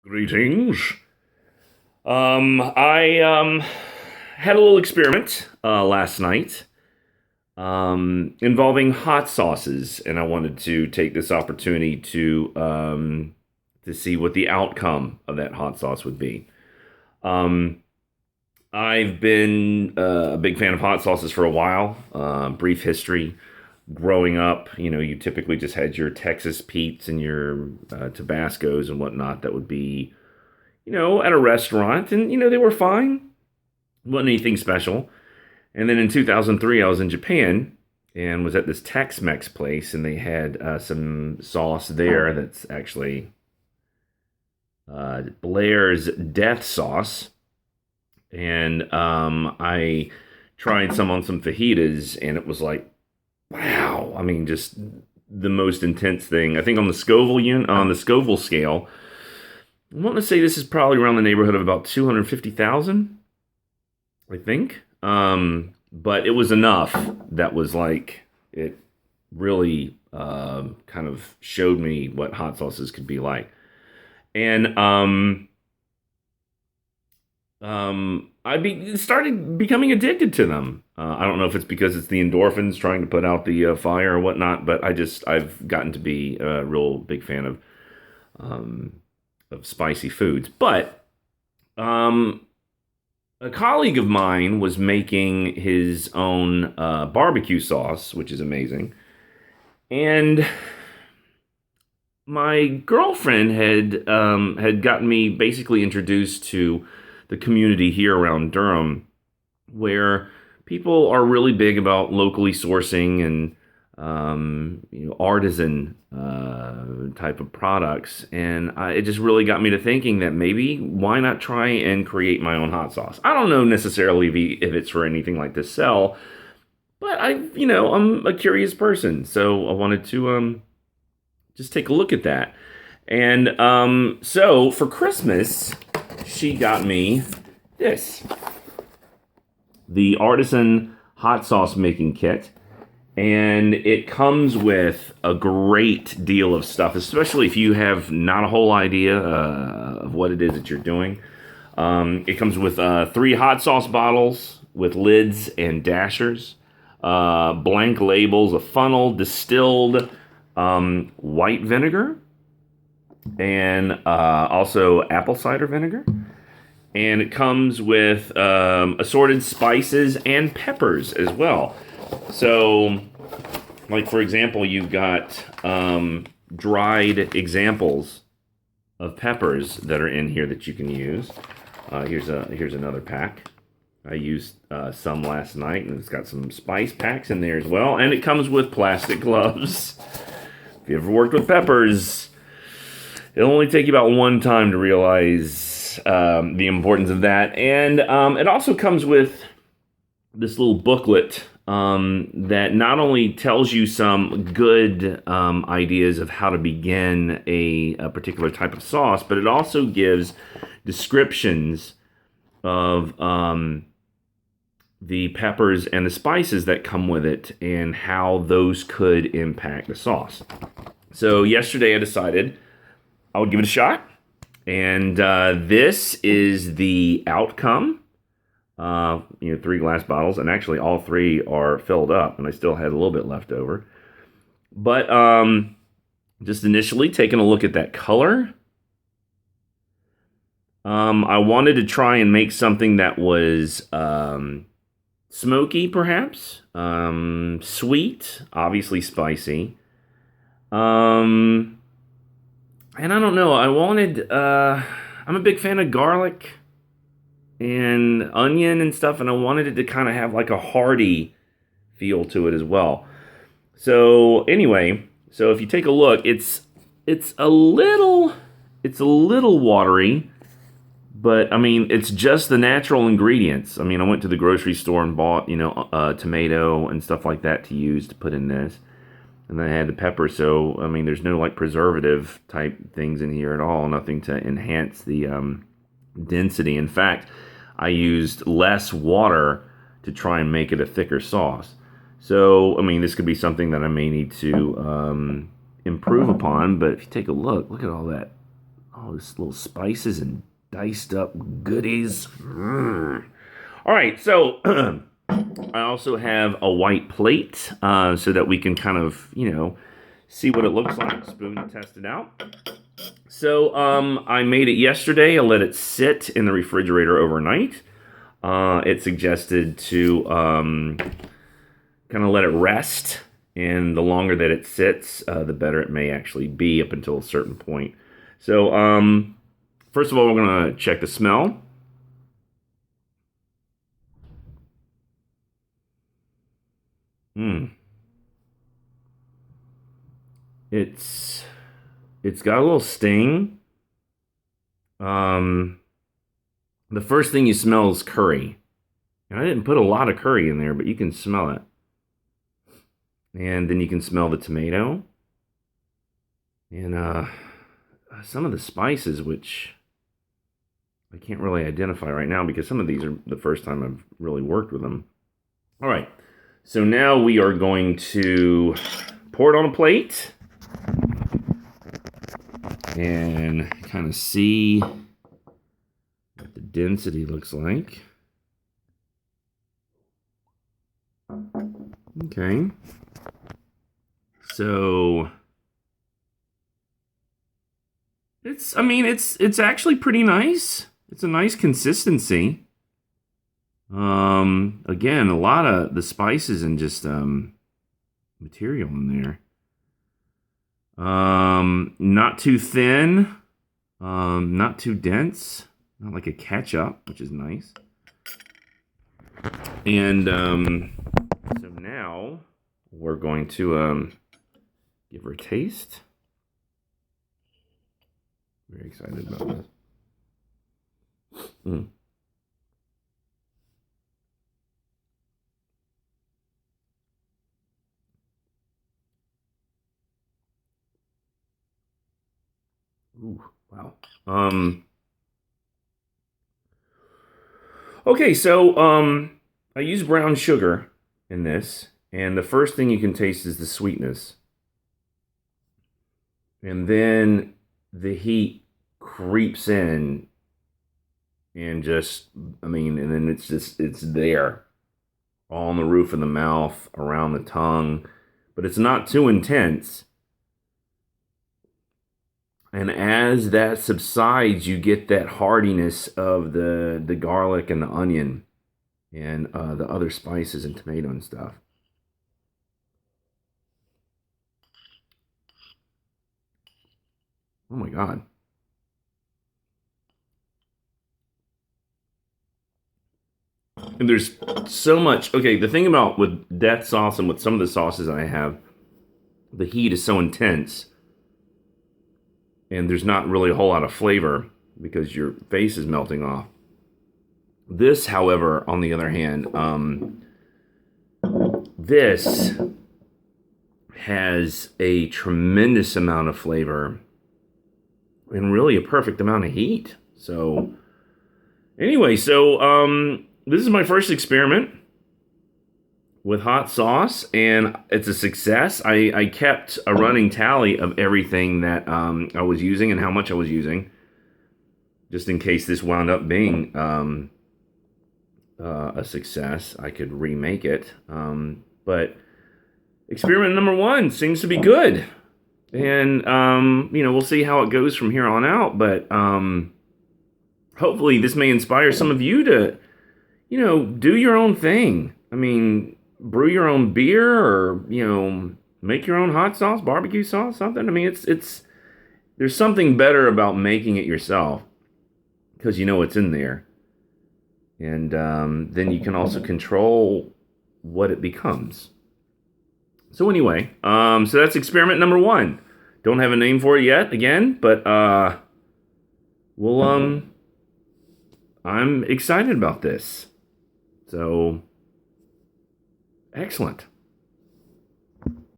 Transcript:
Greetings. I had a little experiment last night involving hot sauces, and I wanted to take this opportunity to see what the outcome of that hot sauce would be. Um, I've been a big fan of hot sauces for a while. Brief history. Growing up, you typically just had your Texas Pete's and your Tabascos and whatnot that would be at a restaurant, and they were fine. Wasn't anything special. And then in 2003, I was in Japan and was at this Tex-Mex place, and they had some sauce there that's actually Blair's Death Sauce, and I tried some on some fajitas, and it was like, wow! I mean, just the most intense thing. I think on the Scoville scale. I want to say this is probably around the neighborhood of about 250,000, I think. But it was enough that was like, it really kind of showed me what hot sauces could be like. And started becoming addicted to them. I don't know if it's because it's the endorphins trying to put out the fire or whatnot, but I've gotten to be a real big fan of spicy foods. But a colleague of mine was making his own barbecue sauce, which is amazing. And my girlfriend had gotten me basically introduced to the community here around Durham, where people are really big about locally sourcing and artisan type of products, and it just really got me to thinking that maybe why not try and create my own hot sauce. I don't know necessarily if it's for anything like to sell, but I'm a curious person, so I wanted to just take a look at that. And so for Christmas, she got me this, the Artisan Hot Sauce Making Kit. And it comes with a great deal of stuff, especially if you have not a whole idea of what it is that you're doing. It comes with 3 hot sauce bottles with lids and dashers, blank labels, a funnel, distilled white vinegar, and also apple cider vinegar. And it comes with assorted spices and peppers as well. So, like for example, you've got dried examples of peppers that are in here that you can use. Here's another pack. I used some last night, and it's got some spice packs in there as well. And it comes with plastic gloves. If you ever worked with peppers, it'll only take you about one time to realize the importance of that. And it also comes with this little booklet that not only tells you some good ideas of how to begin a particular type of sauce, but it also gives descriptions of the peppers and the spices that come with it and how those could impact the sauce. So yesterday I decided I would give it a shot, and this is the outcome. 3 glass bottles, and actually all 3 are filled up, and I still had a little bit left over. But just initially taking a look at that color, I wanted to try and make something that was smoky, perhaps, sweet, obviously spicy, and I don't know. I'm a big fan of garlic and onion and stuff, and I wanted it to kind of have like a hearty feel to it as well. So anyway, if you take a look, it's a little watery, but I mean it's just the natural ingredients. I mean, I went to the grocery store and bought tomato and stuff like that to use to put in this, and then I had the pepper. So I mean, there's no like preservative type things in here at all. Nothing to enhance the density. In fact, I used less water to try and make it a thicker sauce. So, I mean, this could be something that I may need to improve upon, but if you take a look at all that all these little spices and diced up goodies. All right, so I also have a white plate so that we can kind of, see what it looks like. Spoon and test it out. So I made it yesterday. I let it sit in the refrigerator overnight. It suggested to kind of let it rest, and the longer that it sits, the better it may actually be up until a certain point. So first of all, we're going to check the smell. It's got a little sting. The first thing you smell is curry. And I didn't put a lot of curry in there, but you can smell it. And then you can smell the tomato. And some of the spices, which I can't really identify right now because some of these are the first time I've really worked with them. All right. So now we are going to pour it on a plate and kind of see what the density looks like. Okay. So it's actually pretty nice. It's a nice consistency. Again, a lot of the spices and just material in there. Not too thin, not too dense, not like a ketchup, which is nice. And so now we're going to give her a taste. Very excited about this. Ooh, wow. Okay, so I use brown sugar in this, and the first thing you can taste is the sweetness. And then the heat creeps in and and then it's there. All on the roof of the mouth, around the tongue, but it's not too intense. And as that subsides, you get that hardiness of the garlic and the onion and the other spices and tomato and stuff. Oh my God. And there's so much. Okay, the thing about with death sauce and with some of the sauces I have, the heat is so intense and there's not really a whole lot of flavor because your face is melting off. This, however, on the other hand, this has a tremendous amount of flavor and really a perfect amount of heat. So, anyway, this is my first experiment with hot sauce, and it's a success. I kept a running tally of everything that I was using and how much I was using, just in case this wound up being a success. I could remake it. But experiment number 1 seems to be good. And, we'll see how it goes from here on out. But hopefully this may inspire some of you to, do your own thing. I mean, brew your own beer or, make your own hot sauce, barbecue sauce, something. I mean, it's there's something better about making it yourself because you know what's in there. And then you can also control what it becomes. So anyway, so that's experiment number 1. Don't have a name for it yet, again, but I'm excited about this. So, excellent.